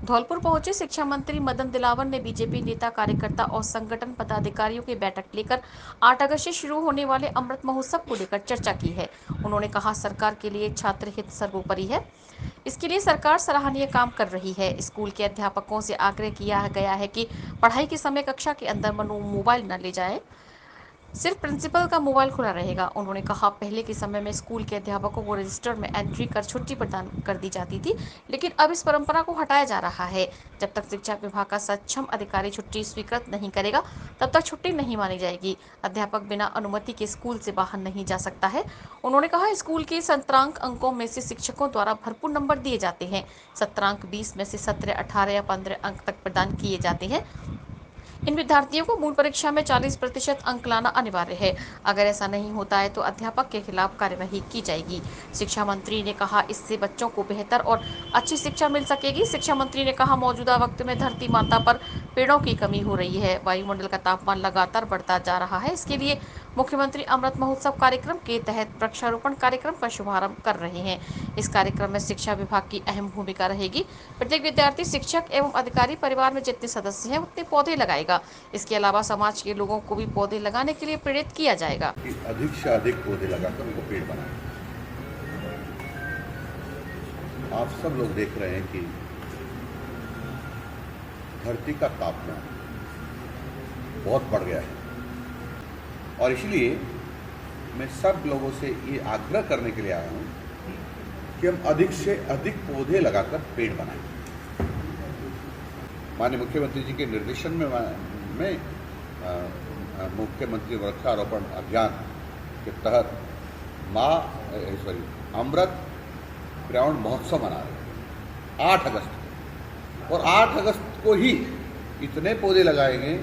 धौलपुर पहुंचे शिक्षा मंत्री मदन दिलावर ने बीजेपी नेता कार्यकर्ता और संगठन पदाधिकारियों की बैठक लेकर 8 अगस्त से शुरू होने वाले अमृत महोत्सव को लेकर चर्चा की है। उन्होंने कहा सरकार के लिए छात्र हित सर्वोपरि है। इसके लिए सरकार सराहनीय काम कर रही है। स्कूल के अध्यापकों से आग्रह किया गया है कि पढ़ाई के समय कक्षा के अंदर मोबाइल न ले जाए। सिर्फ प्रिंसिपल का मोबाइल खुला रहेगा। उन्होंने कहा पहले के समय में स्कूल के अध्यापकों को रजिस्टर में एंट्री कर छुट्टी प्रदान कर दी जाती थी, लेकिन अब इस परंपरा को हटाया जा रहा है। जब तक शिक्षा विभाग का सक्षम अधिकारी छुट्टी स्वीकृत नहीं करेगा तब तक छुट्टी नहीं मानी जाएगी। अध्यापक बिना अनुमति के स्कूल से बाहर नहीं जा सकता है। उन्होंने कहा स्कूल के सत्रांक अंकों में से शिक्षकों द्वारा भरपूर नंबर दिए जाते हैं। सत्रांक 20 में से 17, 18 या 15 अंक तक प्रदान किए जाते हैं। इन विद्यार्थियों को मूल परीक्षा में 40% अंक लाना अनिवार्य है। अगर ऐसा नहीं होता है तो अध्यापक के खिलाफ कार्यवाही की जाएगी। शिक्षा मंत्री ने कहा इससे बच्चों को बेहतर और अच्छी शिक्षा मिल सकेगी। शिक्षा मंत्री ने कहा मौजूदा वक्त में धरती माता पर पेड़ों की कमी हो रही है। वायुमंडल का तापमान लगातार बढ़ता जा रहा है। इसके लिए मुख्यमंत्री अमृत महोत्सव कार्यक्रम के तहत वृक्षारोपण कार्यक्रम का शुभारंभ कर रहे हैं। इस कार्यक्रम में शिक्षा विभाग की अहम भूमिका रहेगी। प्रत्येक विद्यार्थी, शिक्षक एवं अधिकारी परिवार में जितने सदस्य हैं उतने पौधे लगाएगा। इसके अलावा समाज के लोगों को भी पौधे लगाने के लिए प्रेरित किया जाएगा। अधिक से अधिक पौधे लगाकर उनको पेड़ बनाएं। आप सब लोग देख रहे हैं कि धरती का तापमान बहुत बढ़ गया है और इसलिए मैं सब लोगों से ये आग्रह करने के लिए आया हूँ कि हम अधिक से अधिक पौधे लगाकर पेड़ बनाएं। माननीय मुख्यमंत्री जी के निर्देशन में मुख्यमंत्री वृक्षारोपण अभियान के तहत अमृत पर्यावरण महोत्सव मना रहे हैं 8 अगस्त को, और 8 अगस्त को ही इतने पौधे लगाएंगे,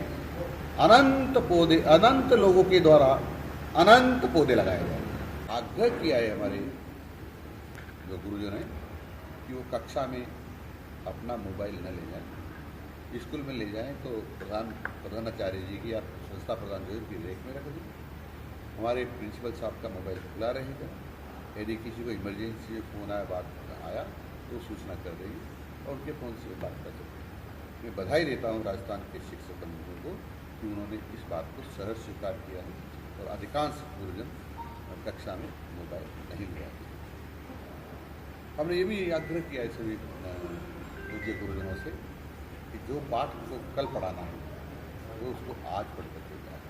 अनंत लोगों के द्वारा अनंत पौधे लगाए जाएंगे। आग्रह किया है हमारे जो गुरुजन हैं कि वो कक्षा में अपना मोबाइल न ले जाएं, स्कूल में ले जाएं तो प्रधानाचार्य जी की या संस्था प्रधान जो की रेख में रख दें। हमारे प्रिंसिपल साहब का मोबाइल खुला रहेगा। यदि किसी को इमरजेंसी फ़ोन आया तो सूचना कर देगी और उनके फ़ोन से बात कर सकते हैं। मैं बधाई देता हूँ राजस्थान के शिक्षक बंधुओं को कि उन्होंने इस बात को सहर्ष स्वीकार किया है और अधिकांश गुरुजन कक्षा में मोबाइल नहीं लिया। हमने ये भी आग्रह किया है सभी पूज्य गुरुजनों से कि जो पाठ को कल पढ़ाना है वो उसको आज पढ़ करके जाए।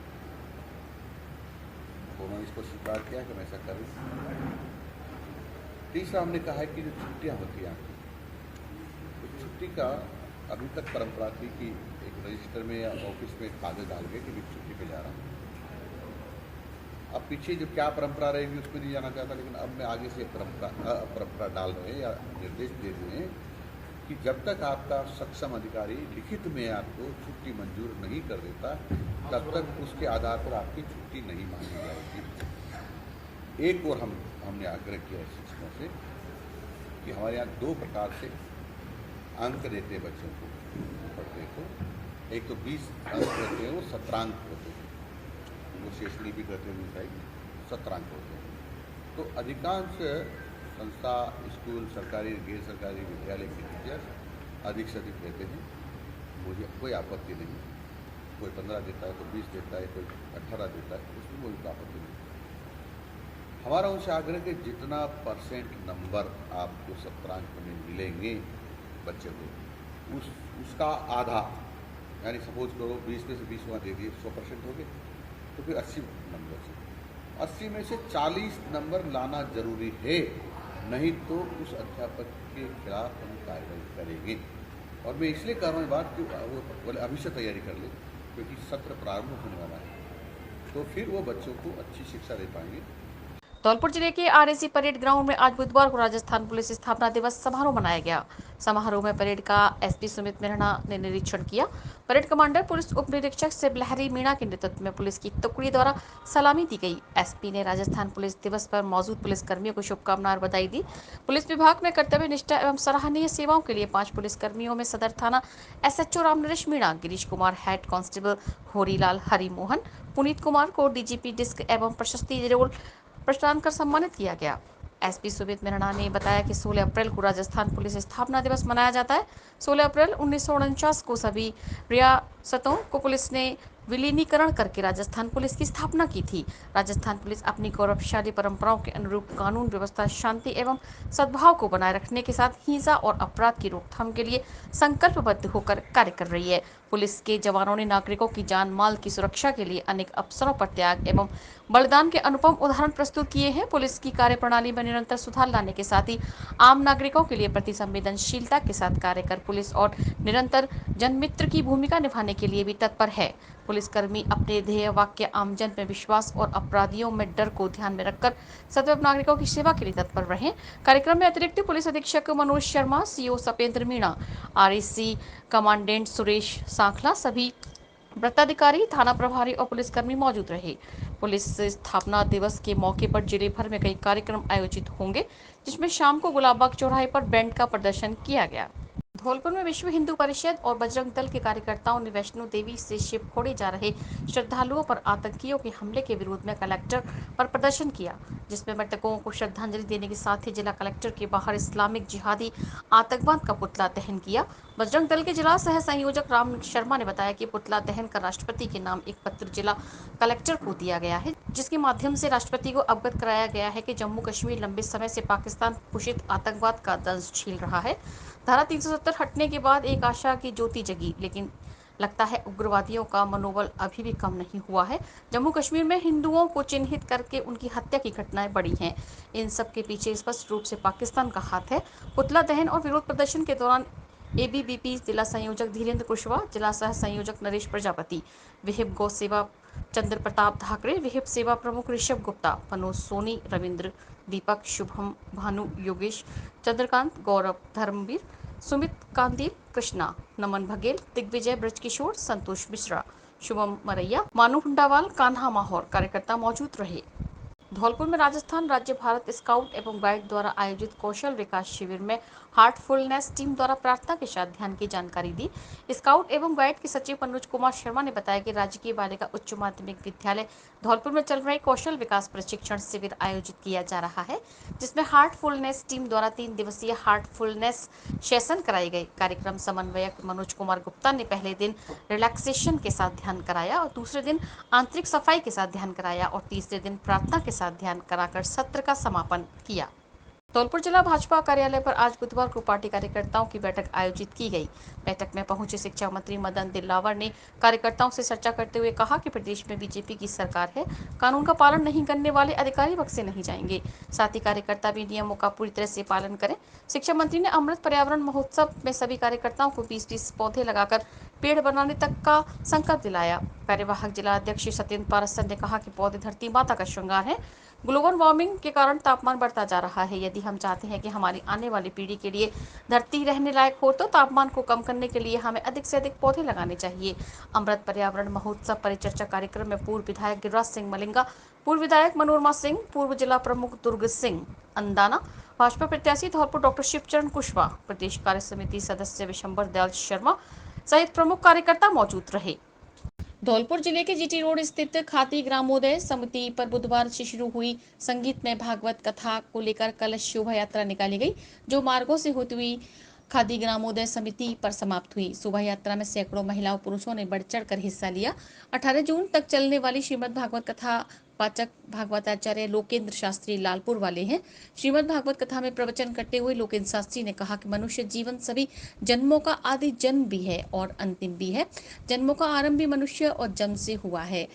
उन्होंने इसको स्वीकार किया कि हम ऐसा करें। तीसरा हमने कहा है कि जो छुट्टियाँ होती हैं तो छुट्टी का अभी तक परंपरा थी कि एक रजिस्टर में या ऑफिस में कागज डाल के कि मैं छुट्टी पे जा रहा हूँ। अब पीछे जो क्या परंपरा रहेगी उसमें नहीं जाना चाहता, लेकिन अब मैं आगे से परंपरा डाल रहे हैं या निर्देश दे रहे हैं कि जब तक आपका सक्षम अधिकारी लिखित में आपको छुट्टी मंजूर नहीं कर देता तब तक उसके आधार पर आपकी छुट्टी नहीं मानी जाएगी। एक और हमने आग्रह किया है शिक्षकों से कि हमारे यहाँ 2 प्रकार से अंक देते हैं बच्चों को पढ़ते को। एक तो 20 अंक होते हैं, वो सत्रांक होते हैं, वो शेष लिपि करते हुए साइड सत्रांक होते हैं। तो अधिकांश संस्था, स्कूल, सरकारी गैर सरकारी विद्यालय के टीचर्स अधिक से अधिक देते हैं। मुझे कोई आपत्ति नहीं। कोई 15 देता है, कोई 20 देता है, कोई 18 देता है, उसमें कोई आपत्ति नहीं। हमारा उनसे आग्रह कि जितना % नंबर आपको सत्रांक में मिलेंगे बच्चे को उसका आधा, यानी सपोज करो 20 में से 20 वहाँ दे दिए, 100% हो गए, तो फिर 80 नंबर से 80 में से 40 नंबर लाना जरूरी है, नहीं तो उस अध्यापक के खिलाफ हम कार्रवाई करेंगे। और मैं इसलिए कर रहा हूँ बात कि वो बोले अभी से तैयारी कर ले, क्योंकि सत्र प्रारंभ होने वाला है, तो फिर वो बच्चों को अच्छी शिक्षा दे पाएंगे। धौलपुर जिले के आरएसी परेड ग्राउंड में आज बुधवार को राजस्थान पुलिस स्थापना दिवस समारोह मनाया गया। समारोह में परेड का एसपी सुमित मीणा ने निरीक्षण किया। परेड कमांडर पुलिस उप निरीक्षक शिवलहरी मीणा के नेतृत्व में पुलिस की टुकड़ी द्वारा सलामी दी गई। एसपी ने राजस्थान पुलिस दिवस पर मौजूद पुलिसकर्मियों को शुभकामनाएं और बधाई दी। पुलिस विभाग में कर्तव्य निष्ठा एवं सराहनीय सेवाओं के लिए 5 पुलिसकर्मियों में सदर थाना SHO Ramnaresh Meena, Girish Kumar head constable, Horilal Harimohan, Puneet Kumar को डीजीपी डिस्क एवं प्रशस्ति रोल प्रदान कर सम्मानित किया गया। एसपी सुमित मीणा ने बताया कि 16 अप्रैल को राजस्थान पुलिस स्थापना दिवस मनाया जाता है। 16 अप्रैल 1949 को सभी रियासतों को पुलिस ने विलीनीकरण करके राजस्थान पुलिस की स्थापना की थी। राजस्थान पुलिस अपनी गौरवशाली परंपराओं के अनुरूप कानून व्यवस्था, शांति एवं सद्भाव को बनाए रखने के साथ हिंसा और अपराध की रोकथाम के लिए संकल्पबद्ध होकर कार्य कर रही है। पुलिस के जवानों ने नागरिकों की जान माल की सुरक्षा के लिए अनेक अवसरों पर त्याग एवं बलिदान के अनुपम उदाहरण प्रस्तुत किए हैं। पुलिस की कार्यप्रणाली में निरंतर सुधार लाने के साथ ही आम नागरिकों के लिए प्रति संवेदनशीलता के साथ कार्य कर पुलिस और निरंतर जनमित्र की भूमिका निभाने के लिए भी तत्पर है। पुलिसकर्मी अपने ध्येय वाक्य आमजन में विश्वास और अपराधियों में डर को ध्यान में रखकर सदैव नागरिकों की सेवा के लिए तत्पर रहे। कार्यक्रम में अतिरिक्त पुलिस अधीक्षक Manoj Sharma, CO Sapendra Meena, RAC commandant Suresh Sankhla, सभी वृत्ताधिकारी, थाना प्रभारी और पुलिसकर्मी मौजूद रहे। पुलिस स्थापना दिवस के मौके पर जिले भर में कई कार्यक्रम आयोजित होंगे, जिसमें शाम को गुलाबबाग चौराहे पर बैंड का प्रदर्शन किया गया। धौलपुर में विश्व हिंदू परिषद और बजरंग दल के कार्यकर्ताओं ने वैष्णो देवी से शिव खोड़े जा रहे श्रद्धालुओं पर आतंकियों के हमले के विरोध में कलेक्टर पर प्रदर्शन किया, जिसमें मृतकों को श्रद्धांजलि देने के साथ ही जिला कलेक्टर के बाहर इस्लामिक जिहादी आतंकवाद का पुतला दहन किया। बजरंग दल के जिला सह संयोजक राम शर्मा ने बताया कि पुतला दहन कर राष्ट्रपति के नाम एक पत्र जिला कलेक्टर को दिया गया है, जिसके माध्यम से राष्ट्रपति को अवगत कराया गया है कि जम्मू कश्मीर लंबे समय से पाकिस्तान पोषित आतंकवाद का दंश झेल रहा है। धारा 370 हटने के बाद एक आशा की ज्योति जगी, लेकिन लगता है उग्रवादियों का मनोबल अभी भी कम नहीं हुआ है। जम्मू कश्मीर में हिंदुओं को चिन्हित करके उनकी हत्या की घटनाएं बढ़ी हैं। इन सब के पीछे स्पष्ट रूप से पाकिस्तान का हाथ है। पुतला दहन और विरोध प्रदर्शन के दौरान एबीवीपी जिला संयोजक धीरेन्द्र कुशवाहा, जिला सह संयोजक नरेश प्रजापति, विहिप गौ सेवा चंद्र प्रताप धाकरे, विहिप सेवा प्रमुख ऋषभ गुप्ता, मनोज सोनी, रविंद्र, दीपक, शुभम, भानु, योगेश, चंद्रकांत, गौरव, धर्मवीर, सुमित, कांदीप, कृष्णा, नमन बघेल, दिग्विजय ब्रजकिशोर, संतोष मिश्रा, शुभम मरैया, मानू हुंडावाल, कान्हा माहौर कार्यकर्ता मौजूद रहे। धौलपुर में राजस्थान राज्य भारत स्काउट एवं गाइड द्वारा आयोजित कौशल विकास शिविर में हार्टफुलनेस टीम द्वारा प्रार्थना के साथ ध्यान की जानकारी दी। स्काउट एवं गाइड के सचिव अनुज कुमार शर्मा ने बताया कि राजकीय बालिका उच्च माध्यमिक विद्यालय धौलपुर में चल रहे कौशल विकास प्रशिक्षण शिविर आयोजित किया जा रहा है, जिसमें हार्टफुलनेस टीम द्वारा 3 दिवसीय हार्टफुलनेस सेशन कराए गए। कार्यक्रम समन्वयक मनोज कुमार गुप्ता ने पहले दिन रिलैक्सेशन के साथ ध्यान कराया और दूसरे दिन आंतरिक सफाई के साथ ध्यान कराया और तीसरे दिन प्रार्थना के साथ ध्यान कराकर सत्र का समापन किया। धौलपुर जिला भाजपा कार्यालय पर आज बुधवार को पार्टी कार्यकर्ताओं की बैठक आयोजित की गई। बैठक में पहुंचे शिक्षा मंत्री मदन दिलावर ने कार्यकर्ताओं से चर्चा करते हुए कहा कि प्रदेश में बीजेपी की सरकार है, कानून का पालन नहीं करने वाले अधिकारी बख्शे नहीं जाएंगे। साथ ही कार्यकर्ता भी नियमों का पूरी तरह से पालन करें। शिक्षा मंत्री ने अमृत पर्यावरण महोत्सव में सभी कार्यकर्ताओं को 20-20 पौधे लगाकर पेड़ बनाने तक का संकल्प दिलाया। कार्यवाहक जिला अध्यक्ष सत्येंद्र पारसन ने कहा कि पौधे धरती माता का श्रृंगार है। ग्लोबल वार्मिंग के कारण तापमान बढ़ता जा रहा है। यदि हम चाहते हैं कि हमारी आने वाली पीढ़ी के लिए धरती रहने लायक हो, तो तापमान को कम करने के लिए हमें अधिक से अधिक पौधे लगाने चाहिए। अमृत पर्यावरण महोत्सव परिचर्चा कार्यक्रम में पूर्व विधायक गिरिराज सिंह मलिंगा, पूर्व विधायक मनोरमा सिंह, पूर्व जिला प्रमुख दुर्ग सिंह अंदाना, भाजपा प्रत्याशी धौलपुर डॉक्टर शिवचरण कुशवाहा, प्रदेश कार्य समिति सदस्य विशंबर दयाल शर्मा सहित प्रमुख कार्यकर्ता मौजूद रहे। धौलपुर जिले के जीटी रोड स्थित खाती ग्रामोदय समिति पर बुधवार से शुरू हुई संगीतमय भागवत कथा को लेकर कलश शोभा यात्रा निकाली गई, जो मार्गों से होती हुई खादी ग्रामोदय समिति पर समाप्त हुई। शोभा यात्रा में सैकड़ों महिलाओं पुरुषों ने बढ़ चढ़ कर हिस्सा लिया। 18 जून तक चलने वाली श्रीमद् भागवत कथा वाचक भागवताचार्य लोकेंद्र शास्त्री लालपुर वाले हैं। श्रीमद् भागवत कथा में प्रवचन करते हुए लोकेंद्र शास्त्री ने कहा कि मनुष्य जीवन सभी जन्मों का आदि जन्म भी है और अंतिम भी है। जन्मों का आरंभ भी मनुष्य और जन्म से हुआ है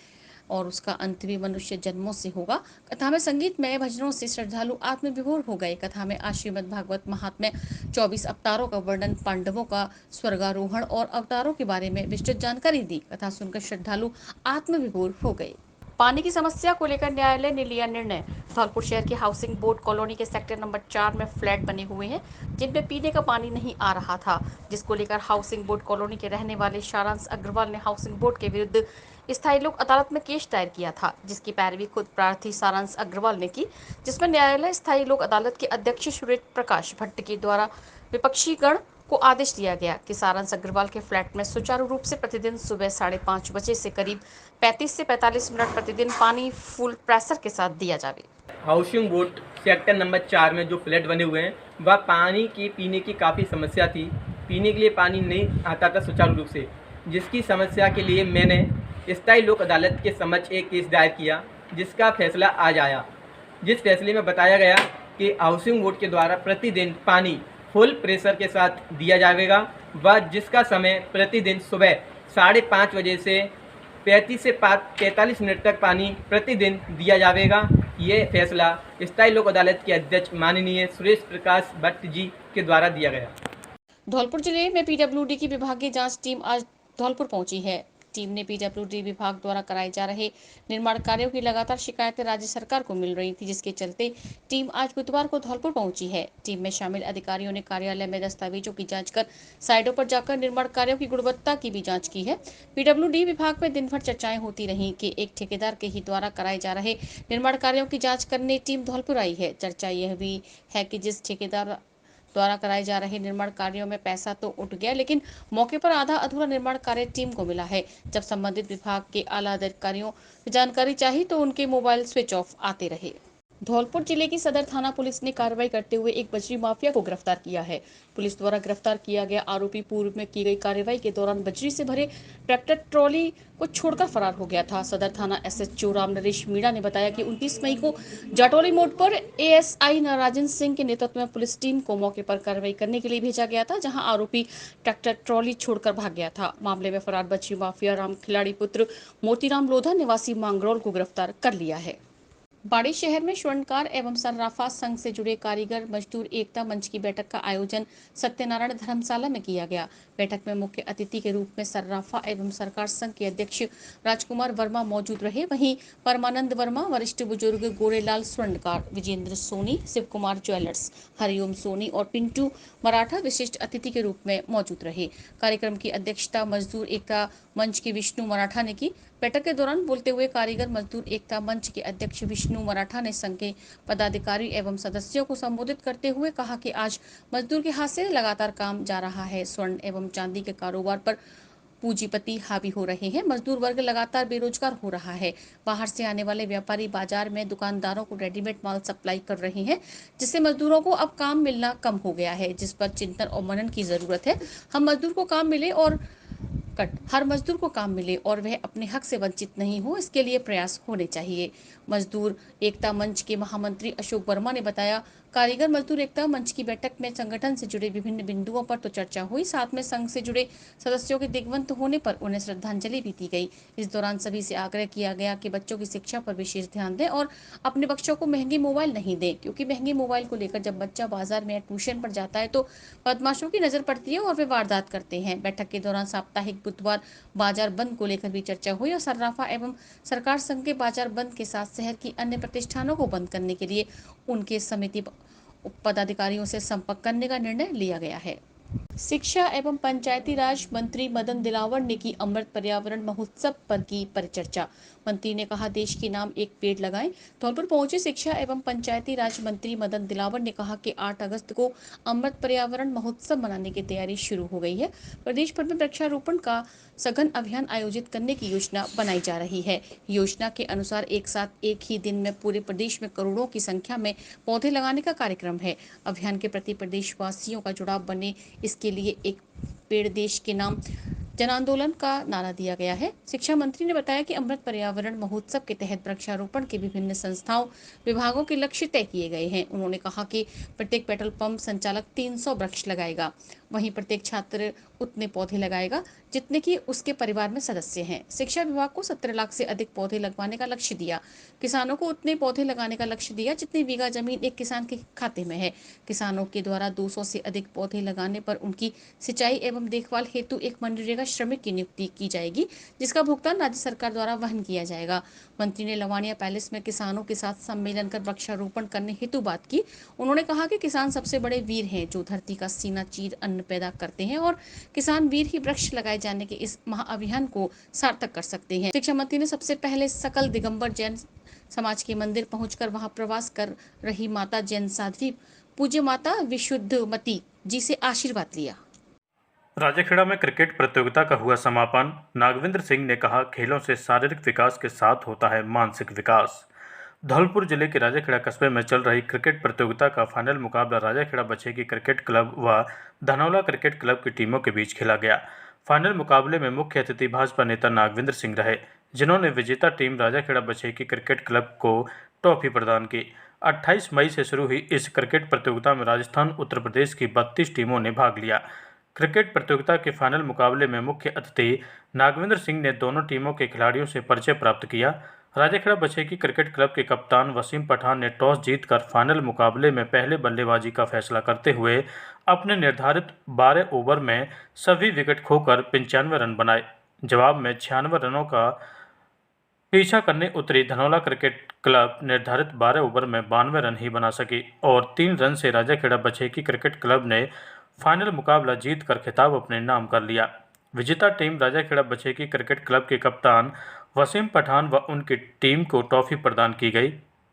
और उसका अंत भी मनुष्य जन्मों से होगा। कथा में संगीतमय भजनों से श्रद्धालु आत्मविभोर हो गए। कथा में आज श्रीमद् भागवत महात्म्य 24 अवतारों का वर्णन, पांडवों का स्वर्गारोहण और अवतारों के बारे में विस्तृत जानकारी दी। कथा सुनकर श्रद्धालु आत्मविभोर हो गए। पानी की समस्या को लेकर न्यायालय ने लिया निर्णय। धौलपुर शहर के हाउसिंग बोर्ड कॉलोनी के सेक्टर नंबर 4 में फ्लैट बने हुए हैं, जिनमें पीने का पानी नहीं आ रहा था, जिसको लेकर हाउसिंग बोर्ड कॉलोनी के रहने वाले सारांश अग्रवाल ने हाउसिंग बोर्ड के विरुद्ध स्थायी लोक अदालत में केस दायर किया था, जिसकी पैरवी खुद प्रार्थी सारांश अग्रवाल ने की, जिसमें न्यायालय स्थायी लोक अदालत के अध्यक्ष सूर्य प्रकाश भट्ट के द्वारा विपक्षी गण को आदेश दिया गया कि सारांश अग्रवाल के फ्लैट में सुचारू रूप से प्रतिदिन सुबह 5:30 बजे से करीब 35 से 45 मिनट प्रतिदिन पानी फुल प्रेशर के साथ दिया जाए। हाउसिंग बोर्ड सेक्टर नंबर 4 में जो फ्लैट बने हुए हैं वह पानी की पीने की काफ़ी समस्या थी। पीने के लिए पानी नहीं आता था सुचारू रूप से, जिसकी समस्या के लिए मैंने स्थायी लोक अदालत के समक्ष एक केस दायर किया, जिसका फैसला आज आया। जिस फैसले में बताया गया कि हाउसिंग बोर्ड के द्वारा प्रतिदिन पानी फुल प्रेशर के साथ दिया जाएगा व जिसका समय प्रतिदिन सुबह 5:30 बजे से 35 से 45 मिनट तक पानी प्रतिदिन दिया जाएगा। ये फैसला स्थायी लोक अदालत के अध्यक्ष माननीय सुरेश प्रकाश भट्ट जी के द्वारा दिया गया। धौलपुर जिले में पीडब्ल्यूडी की विभागीय जांच टीम आज धौलपुर पहुंची है। टीम ने पीडब्ल्यूडी विभाग द्वारा कराए जा रहे निर्माण कार्यों की लगातार शिकायतें राज्य सरकार को मिल रही थी, जिसके चलते टीम आज बुधवार को धौलपुर पहुंची है। टीम में शामिल अधिकारियों ने कार्यालय में दस्तावेजों की जांच कर साइटों पर जाकर निर्माण कार्यों की गुणवत्ता की भी जांच की है। पीडब्ल्यूडी विभाग में दिन भर चर्चाएं होती रही कि एक ठेकेदार के ही द्वारा कराए जा रहे निर्माण कार्यों की जाँच करने टीम धौलपुर आई है। चर्चा यह भी है कि जिस ठेकेदार द्वारा कराए जा रहे निर्माण कार्यों में पैसा तो उठ गया, लेकिन मौके पर आधा अधूरा निर्माण कार्य टीम को मिला है। जब संबंधित विभाग के आला अधिकारियों को जानकारी चाहिए तो उनके मोबाइल स्विच ऑफ आते रहे। धौलपुर जिले की सदर थाना पुलिस ने कार्रवाई करते हुए एक बजरी माफिया को गिरफ्तार किया है। पुलिस द्वारा गिरफ्तार किया गया आरोपी पूर्व में की गई कार्रवाई के दौरान बजरी से भरे ट्रैक्टर ट्रॉली को छोड़कर फरार हो गया था। सदर थाना एसएचओ राम नरेश मीणा ने बताया कि 29 मई को जाटौली मोड़ पर एएसआई नारायण सिंह के नेतृत्व में पुलिस टीम को मौके पर कार्रवाई करने के लिए भेजा गया था, जहां आरोपी ट्रैक्टर ट्रॉली छोड़कर भाग गया था। मामले में फरार बजरी माफिया राम खिलाड़ी पुत्र मोतीराम लोधा निवासी मांगरोल को गिरफ्तार कर लिया है। बाड़ी शहर में स्वर्णकार एवं सर्राफा संघ से जुड़े कारीगर मजदूर एकता मंच की बैठक का आयोजन सत्यनारायण धर्मशाला में किया गया। बैठक में मुख्य अतिथि के रूप में सर्राफा एवं सरकार संघ के अध्यक्ष राजकुमार वर्मा मौजूद रहे। वहीं परमानंद वर्मा, वरिष्ठ बुजुर्ग गोरेलाल स्वर्णकार, विजेंद्र सोनी, शिव कुमार ज्वेलर्स, हरिओम सोनी और पिंटू मराठा विशिष्ट अतिथि के रूप में मौजूद रहे। कार्यक्रम की अध्यक्षता मजदूर एकता मंच के विष्णु मराठा ने की। बैठक के दौरान बोलते हुए कारीगर मजदूर एकता मंच के अध्यक्ष विष्णु मराठा ने संघ के पदाधिकारी एवं सदस्यों को संबोधित करते हुए कहा कि आज मजदूर के हाथ से लगातार काम जा रहा है। स्वर्ण एवं चांदी के कारोबार पर पूंजीपति हावी हो रहे हैं। मजदूर वर्ग लगातार बेरोजगार हो रहा है। बाहर से आने वाले व्यापारी बाजार में दुकानदारों को रेडीमेड माल सप्लाई कर रहे हैं, जिससे मजदूरों को अब काम मिलना कम हो गया है, जिस पर चिंतन और मनन की जरूरत है। हम मजदूर को काम मिले और हर मजदूर को काम मिले और वह अपने हक से वंचित नहीं हो, इसके लिए प्रयास होने चाहिए। मजदूर एकता मंच के महामंत्री अशोक वर्मा ने बताया, कारीगर मजदूर एकता मंच की बैठक में संगठन से जुड़े विभिन्न बिंदुओं पर तो चर्चा हुई, साथ में संघ से जुड़े सदस्यों के दिग्वंत होने पर उन्हें श्रद्धांजलि भी दी गई। इस दौरान सभी से आग्रह किया गया कि बच्चों की शिक्षा पर विशेष ध्यान दें और अपने बच्चों को महंगे मोबाइल नहीं दें, क्योंकि महंगे मोबाइल को लेकर जब बच्चा बाजार में या ट्यूशन पर जाता है तो बदमाशों की नजर पड़ती है और वे वारदात करते हैं। बैठक के दौरान साप्ताहिक बुधवार बाजार बंद को लेकर भी चर्चा हुई और सर्राफा एवं सरकार संघ के बाजार बंद के साथ शहर की अन्य प्रतिष्ठानों को बंद करने के लिए उनके समिति पदाधिकारियों से संपर्क करने का निर्णय लिया गया है। शिक्षा एवं पंचायती राज मंत्री मदन दिलावर ने की अमृत पर्यावरण महोत्सव पर की परिचर्चा। मंत्री ने कहा, देश के नाम एक पेड़ लगाएं। धौलपुर पहुंचे शिक्षा एवं पंचायती राज मंत्री मदन दिलावर ने कहा कि 8 अगस्त को अमृत पर्यावरण महोत्सव मनाने की तैयारी शुरू हो गई है। प्रदेश भर में वृक्षारोपण का सघन अभियान आयोजित करने की योजना बनाई जा रही है। योजना के अनुसार एक साथ एक ही दिन में पूरे प्रदेश में करोड़ों की संख्या में पौधे लगाने का कार्यक्रम है। अभियान के प्रति प्रदेशवासियों का जुड़ाव बने, इसके लिए एक पेड़ देश के नाम जन आंदोलन का नारा दिया गया है। शिक्षा मंत्री ने बताया कि अमृत पर्यावरण महोत्सव के तहत वृक्षारोपण के विभिन्न संस्थाओं विभागों के लक्ष्य तय किए गए हैं। उन्होंने कहा कि प्रत्येक पेट्रोल पंप संचालक 300 वृक्ष लगाएगा, वहीं प्रत्येक छात्र उतने पौधे लगाएगा जितने की उसके परिवार में सदस्य हैं। शिक्षा विभाग को 17 लाख से अधिक पौधे लगवाने का लक्ष्य दिया। किसानों को उतने पौधे लगाने का लक्ष्य दिया जितनी बीघा जमीन एक किसान के खाते में है। किसानों के द्वारा 200 से अधिक पौधे लगाने पर उनकी सिंचाई एवं देखभाल हेतु एक मनरेगा श्रमिक की नियुक्ति की जाएगी, जिसका भुगतान राज्य सरकार द्वारा वहन किया जाएगा। मंत्री ने लवानिया पैलेस में किसानों के साथ सम्मेलन कर वृक्षारोपण करने हेतु बात की। उन्होंने कहा कि किसान सबसे बड़े वीर हैं, जो धरती का सीना चीर अन्न पैदा करते हैं और किसान वीर ही वृक्ष लगाए जाने के इस महाअभियान को सार्थक कर सकते हैं। शिक्षा मंत्री ने सबसे पहले सकल दिगंबर जैन समाज के मंदिर पहुंचकर वहां प्रवास कर रही माता जैन साध्वी पूज्य माता विशुद्धमती जी से आशीर्वाद लिया। राजेखेड़ा में क्रिकेट प्रतियोगिता का हुआ समापन। नागविंद्र सिंह ने कहा, खेलों से शारीरिक विकास के साथ होता है मानसिक विकास। धौलपुर जिले के राजाखेड़ा कस्बे में चल रही क्रिकेट प्रतियोगिता का फाइनल मुकाबला राजाखेड़ा बछेकी क्रिकेट क्लब व धनौला क्रिकेट क्लब की टीमों के बीच खेला गया। फाइनल मुकाबले में मुख्य अतिथि भाजपा नेता नागविंद्र सिंह रहे, जिन्होंने विजेता टीम राजाखेड़ा बछेकी क्रिकेट क्लब को ट्रॉफी प्रदान की। 28 मई से शुरू हुई इस क्रिकेट प्रतियोगिता में राजस्थान, उत्तर प्रदेश की 32 टीमों ने भाग लिया। क्रिकेट प्रतियोगिता के फाइनल मुकाबले में मुख्य अतिथि नागविंद्र सिंह ने दोनों टीमों के खिलाड़ियों से परिचय प्राप्त किया। राजाखेड़ा बछेकी क्रिकेट क्लब के कप्तान वसीम पठान ने टॉस जीतकर फाइनल मुकाबले में पहले बल्लेबाजी का फैसला करते हुए अपने निर्धारित 12 ओवर में सभी विकेट खोकर 95 रन बनाए। जवाब में 96 रनों का पीछा करने उतरी धनौला क्रिकेट क्लब निर्धारित 12 ओवर में 92 रन ही बना सकी और 3 रन से राजाखेड़ा बछेकी क्रिकेट क्लब ने फाइनल मुकाबला जीतकर खिताब अपने नाम कर लिया। विजेता टीम राजाखेड़ा बछेकी क्रिकेट क्लब के कप्तान वसीम पठान व उनकी टीम को ट्रॉफी प्रदान की गई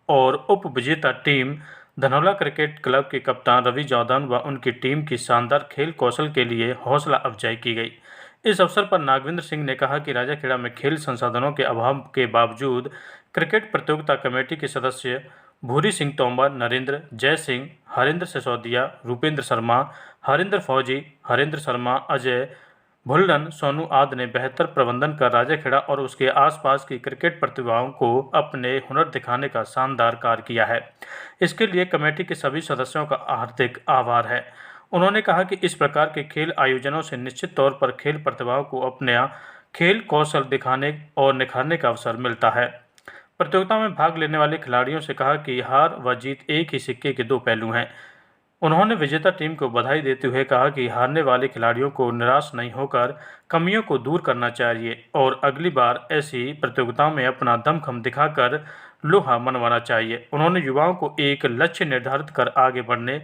और उप विजेता टीम धनौला क्रिकेट क्लब के कप्तान रवि जौदान व उनकी टीम की शानदार खेल कौशल के लिए हौसला अफजाई की गई। इस अवसर पर नागविंद्र सिंह ने कहा कि राजाखेड़ा में खेल संसाधनों के अभाव के बावजूद क्रिकेट प्रतियोगिता कमेटी के सदस्य भूरी सिंह तोमर, नरेंद्र, जय सिंह, हरेंद्र सिसोदिया, रूपेंद्र शर्मा, हरेंद्र फौजी, हरेंद्र शर्मा, अजय भुल्लन, सोनू आदि ने बेहतर प्रबंधन कर राजाखेड़ा और उसके आसपास की क्रिकेट प्रतिभाओं को अपने हुनर दिखाने का शानदार कार्य किया है। इसके लिए कमेटी के सभी सदस्यों का हार्दिक आभार है। उन्होंने कहा कि इस प्रकार के खेल आयोजनों से निश्चित तौर पर खेल प्रतिभाओं को अपने खेल कौशल दिखाने और निखारने का अवसर मिलता है। प्रतियोगिता में भाग लेने वाले खिलाड़ियों से कहा कि हार व जीत एक ही सिक्के के 2 पहलू हैं। उन्होंने विजेता टीम को बधाई देते हुए कहा कि हारने वाले खिलाड़ियों को निराश नहीं होकर कमियों को दूर करना चाहिए और अगली बार ऐसी प्रतियोगिताओं में अपना दमखम दिखाकर लोहा मनवाना चाहिए। उन्होंने युवाओं को एक लक्ष्य निर्धारित कर आगे बढ़ने,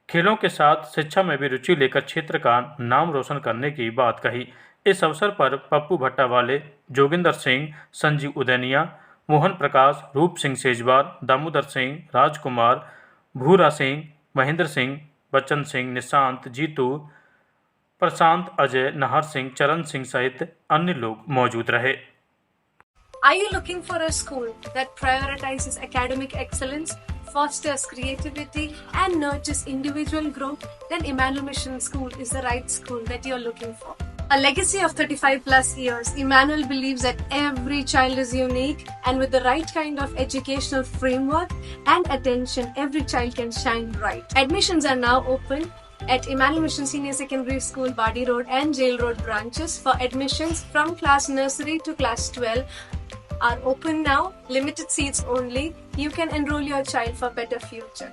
खेलों के साथ शिक्षा में भी रुचि लेकर क्षेत्र का नाम रोशन करने की बात कही। इस अवसर पर पप्पू भट्टावाले, जोगिंदर सिंह, संजीव उदैनिया, मोहन प्रकाश, रूप सिंह सेजवार, दामोदर सिंह, राजकुमार, भूरा सिंह, महेंद्र सिंह, बच्चन सिंह, निशांत, जीतू, प्रशांत, अजय, नाहर सिंह, चरण सिंह सहित अन्य लोग मौजूद रहे। Are you looking for a school that prioritizes academic excellence, fosters creativity and nurtures individual growth? Then Emmanuel Mission School is the right school that you're looking for. A legacy of 35 plus years, Emmanuel believes that every child is unique and with the right kind of educational framework and attention, every child can shine bright. Admissions are now open at Emmanuel Mission Senior Secondary School, Badi Road and Jail Road branches. For admissions from class nursery to class 12 are open now, limited seats only. You can enroll your child for better future.